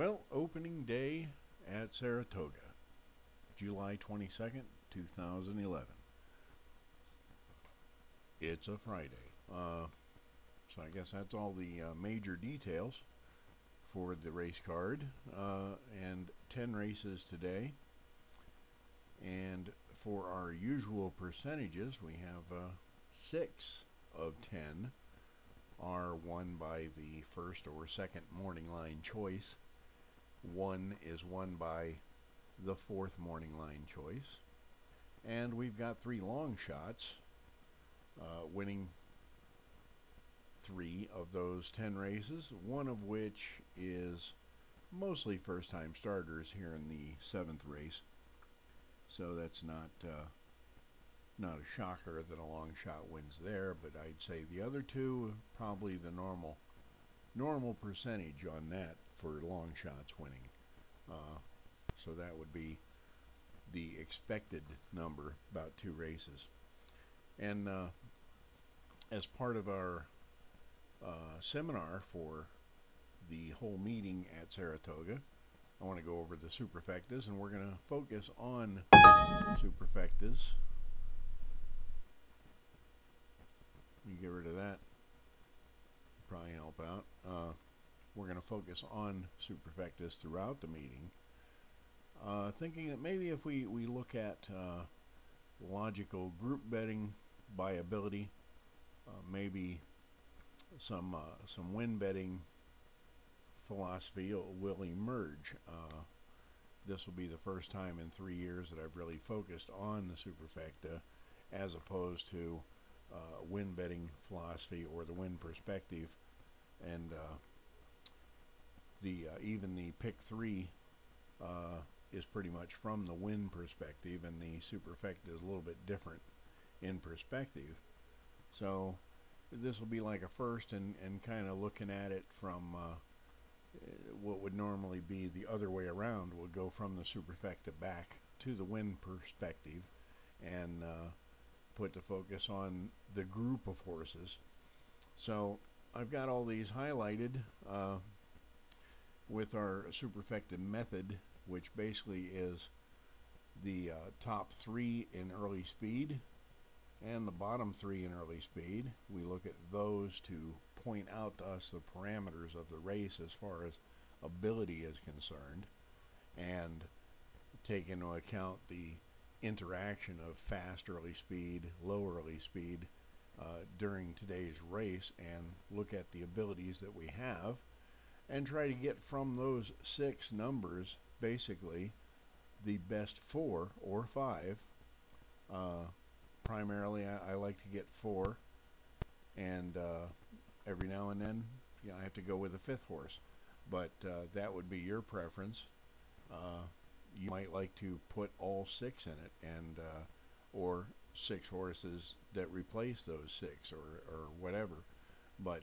Well, opening day at Saratoga, July 22nd, 2011. It's a Friday. So I guess that's all the major details for the race card. And 10 races today. And for our usual percentages, we have 6 of 10 are won by the first or second morning line choice. 1 is won by the fourth morning line choice. And we've got 3 long shots winning 3 of those 10 races, one of which is mostly first-time starters here in the 7th race. So that's not a shocker that a long shot wins there, but I'd say the other 2 probably the normal percentage on that for long shots winning. So that would be the expected number, about 2 races. And as part of our seminar for the whole meeting at Saratoga, I want to go over the Superfectas, and we're going to focus on Superfectas. You get rid of that, probably help out. We're going to focus on Superfectas throughout the meeting, thinking that maybe if we look at logical group betting by ability, maybe some win betting philosophy will emerge. This will be the first time in 3 years that I've really focused on the Superfecta as opposed to win betting philosophy or the win perspective, and even the pick 3 is pretty much from the win perspective, and the Superfecta is a little bit different in perspective. So this will be like a first, and kind of looking at it from what would normally be the other way around. We'll go from the Superfecta back to the win perspective and put the focus on the group of horses. So I've got all these highlighted with our Superfecta method, which basically is the top 3 in early speed and the bottom 3 in early speed. We look at those to point out to us the parameters of the race as far as ability is concerned, and take into account the interaction of fast early speed, low early speed during today's race, and look at the abilities that we have and try to get from those 6 numbers basically the best 4 or 5. Primarily I like to get 4, and every now and then I have to go with a 5th horse, but that would be your preference. You might like to put all 6 in it, and or 6 horses that replace those 6 or whatever. But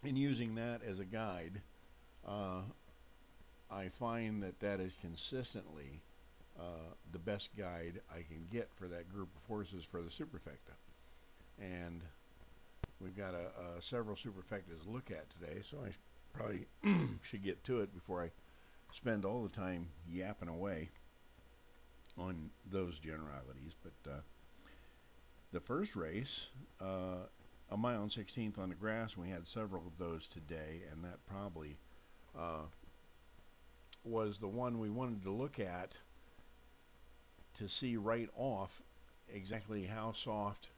in using that as a guide, I find that is consistently the best guide I can get for that group of horses for the Superfecta. And we've got several Superfectas to look at today, so I probably should get to it before I spend all the time yapping away on those generalities. But the first race, a mile and 16th on the grass, we had several of those today, and that probably was the one we wanted to look at to see right off exactly how soft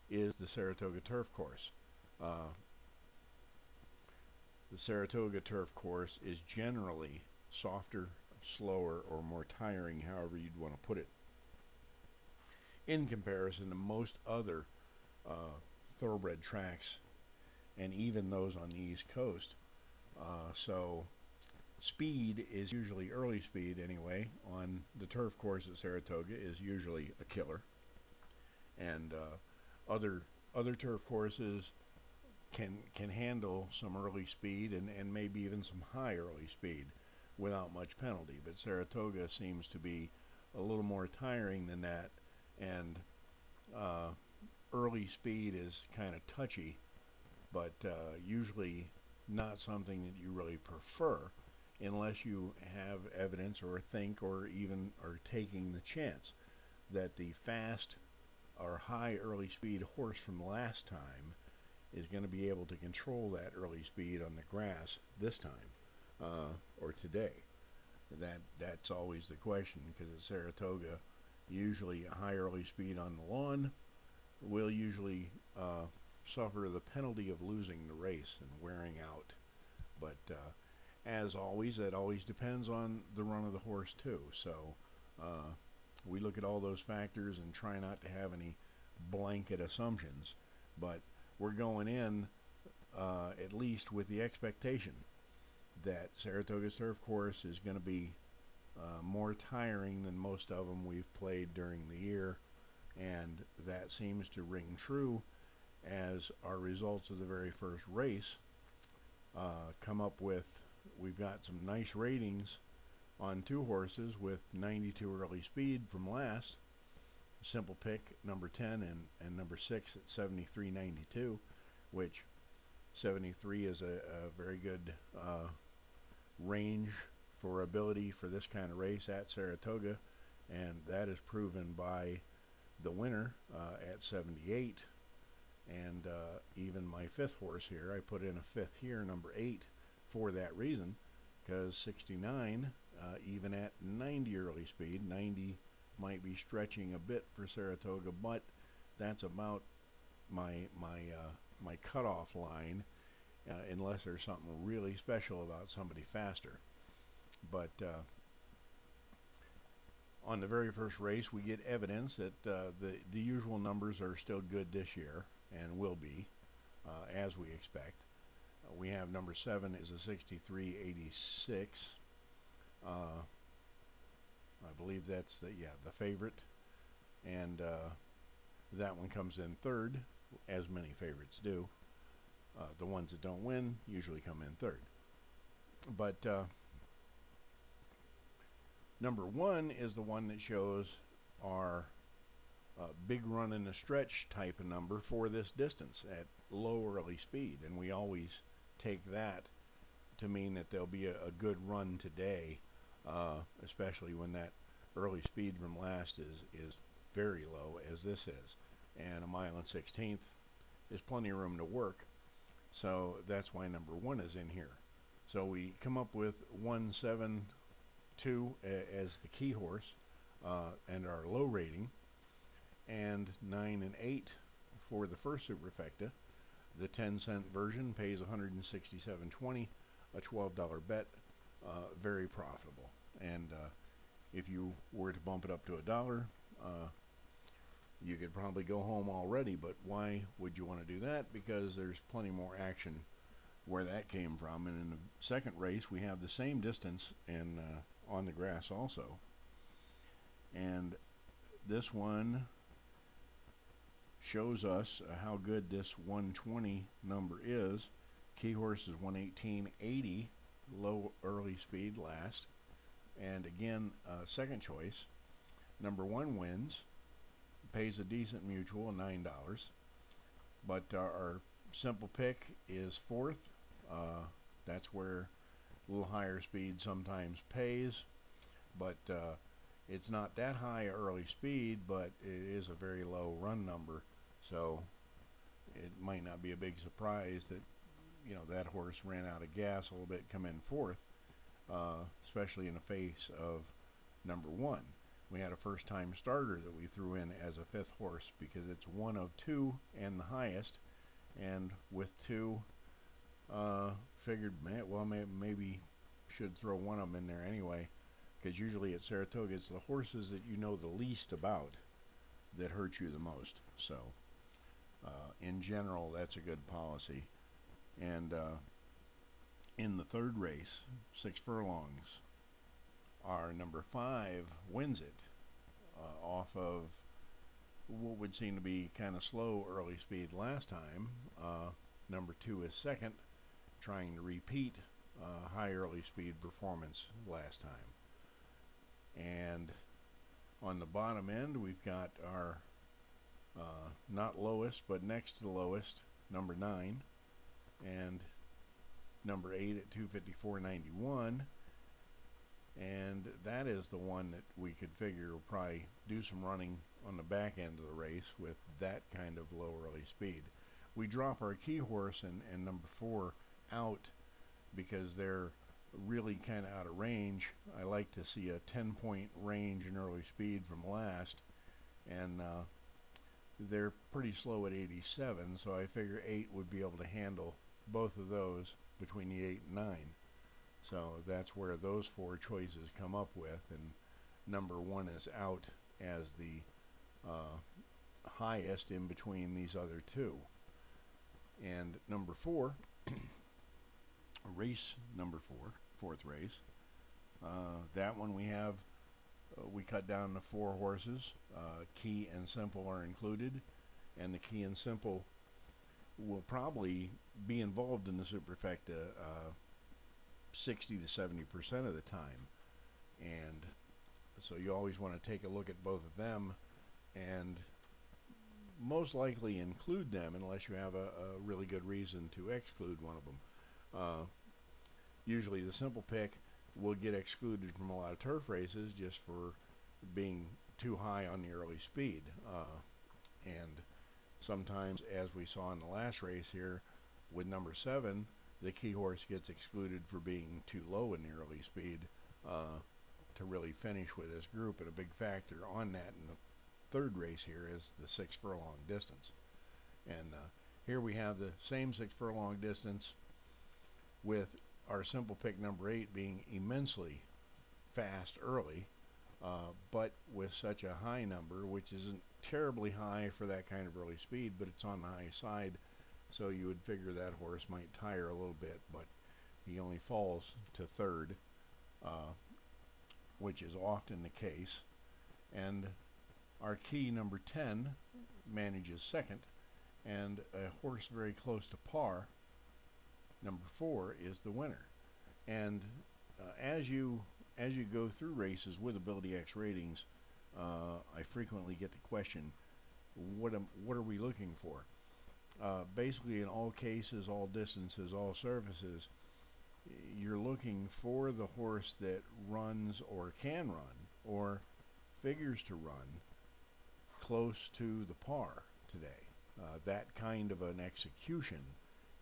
is the Saratoga turf course. The Saratoga turf course is generally softer, slower, or more tiring, however you'd want to put it, in comparison to most other thoroughbred tracks, and even those on the East Coast. So speed is usually, early speed anyway, on the turf course at Saratoga is usually a killer. And other turf courses can handle some early speed and maybe even some high early speed without much penalty. But Saratoga seems to be a little more tiring than that, and early speed is kind of touchy, but usually not something that you really prefer. unless you have evidence or think or even are taking the chance that the fast or high early speed horse from last time is going to be able to control that early speed on the grass this time or today. That's always the question, because at Saratoga, usually a high early speed on the lawn will usually suffer the penalty of losing the race and wearing out. But as always, that always depends on the run of the horse too. So we look at all those factors and try not to have any blanket assumptions. But we're going in at least with the expectation that Saratoga Turf Course is going to be more tiring than most of them we've played during the year, and that seems to ring true as our results of the very first race come up with. We've got some nice ratings on two horses with 92 early speed from last. Simple pick number 10 and number 6 at 73.92, which 73 is a very good range for ability for this kind of race at Saratoga, and that is proven by the winner at 78. And even my fifth horse here, I put in a fifth here, number 8, for that reason, because 69, even at 90 early speed, 90 might be stretching a bit for Saratoga, but that's about my cutoff line, unless there's something really special about somebody faster. But on the very first race, we get evidence that the usual numbers are still good this year and will be, as we expect. We have number 7 is a 63.86. I believe that's the favorite, and that one comes in third, as many favorites do. The ones that don't win usually come in third. But number 1 is the one that shows our big run in the stretch type of number for this distance at low early speed, and we always take that to mean that there'll be a good run today, especially when that early speed from last is very low, as this is, and a mile and 16th is plenty of room to work. So that's why number 1 is in here. So we come up with 172 as the key horse and our low rating, and 9 and 8 for the first Superfecta. The 10-cent version pays $167.20, a $12 bet, very profitable. And if you were to bump it up to $1, you could probably go home already. But why would you want to do that? Because there's plenty more action where that came from. And in the second race, we have the same distance and on the grass also. And this one shows us how good this 120 number is. Key horse is 118.80, low early speed last, and again second choice. Number 1 wins, pays a decent mutual, $9, but our simple pick is fourth. That's where a little higher speed sometimes pays, but it's not that high early speed, but it is a very low run number. So it might not be a big surprise that, that horse ran out of gas a little bit, come in fourth, especially in the face of number 1. We had a first-time starter that we threw in as a fifth horse because it's one of 2 and the highest, and with 2, figured, maybe should throw one of them in there anyway, because usually at Saratoga it's the horses that you know the least about that hurt you the most. So in general, that's a good policy. And in the third race, 6 furlongs, our number 5 wins it off of what would seem to be kind of slow early speed last time. Number 2 is second, trying to repeat high early speed performance last time. And on the bottom end, we've got our not lowest, but next to the lowest, number 9, and number 8 at 254.91. and that is the one that we could figure will probably do some running on the back end of the race with that kind of low early speed. We drop our key horse and number 4 out because they're really kind of out of range. I like to see a 10-point range in early speed from last, and they're pretty slow at 87, so I figure 8 would be able to handle both of those between the 8 and 9. So that's where those 4 choices come up with, and number 1 is out as the highest in between these other 2. And number 4, race number 4, 4th race, that one we cut down to 4 horses. Key and simple are included, and the key and simple will probably be involved in the Superfecta 60 to 70% of the time, and so you always want to take a look at both of them and most likely include them unless you have a really good reason to exclude one of them. Usually the simple pick will get excluded from a lot of turf races just for being too high on the early speed, and sometimes, as we saw in the last race here with number 7, the key horse gets excluded for being too low in the early speed to really finish with this group, and a big factor on that in the 3rd race here is the 6 furlong distance. And here we have the same 6 furlong distance with our simple pick number 8 being immensely fast early, but with such a high number, which isn't terribly high for that kind of early speed, but it's on the high side, so you would figure that horse might tire a little bit, but he only falls to 3rd, which is often the case. And our key number 10 manages 2nd, and a horse very close to par, number 4, is the winner. And as you go through races with Ability X ratings, I frequently get the question, what are we looking for? Basically, in all cases, all distances, all surfaces, you're looking for the horse that runs or can run or figures to run close to the par today. That kind of an execution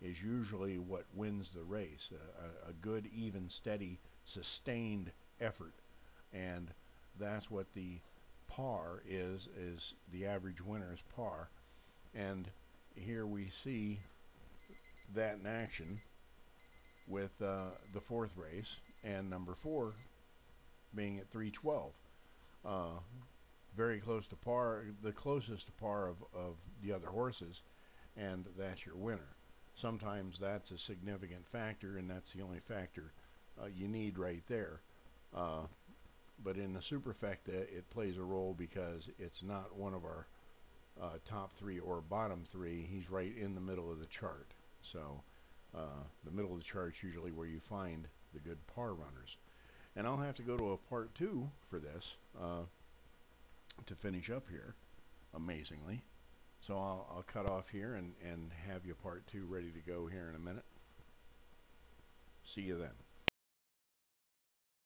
is usually what wins the race, a good, even, steady, sustained effort, and that's what the par is the average winner's par. And here we see that in action with the 4th race, and number 4 being at 312. Very close to par, the closest to par of the other horses, and that's your winner. Sometimes that's a significant factor, and that's the only factor you need right there. But in the Superfecta, it plays a role because it's not one of our top 3 or bottom 3. He's right in the middle of the chart. So the middle of the chart is usually where you find the good par runners. And I'll have to go to a part 2 for this to finish up here, amazingly. So I'll cut off here and have you part 2 ready to go here in a minute. See you then.